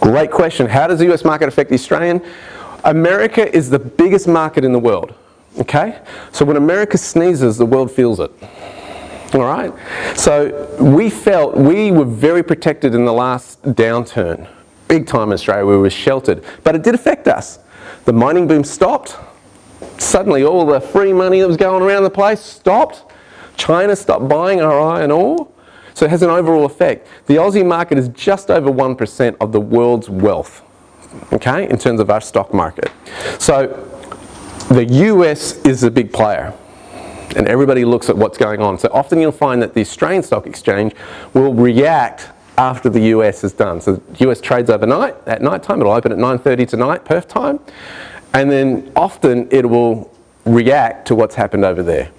Great question. How does the US market affect the Australian? America is the biggest market in the world. Okay? So when America sneezes, the world feels it. All right? So we felt we were very protected in the last downturn. Big time in Australia, we were sheltered. But it did affect us. The mining boom stopped. Suddenly all the free money that was going around the place stopped. China stopped buying our iron ore. So it has an overall effect. The Aussie market is just over 1% of the world's wealth, okay, in terms of our stock market. So the US is a big player, and everybody looks at what's going on. So often you'll find that the Australian Stock Exchange will react after the US is done. So the US trades overnight, at night time. It'll open at 9:30 tonight, Perth time. And then often it will react to what's happened over there.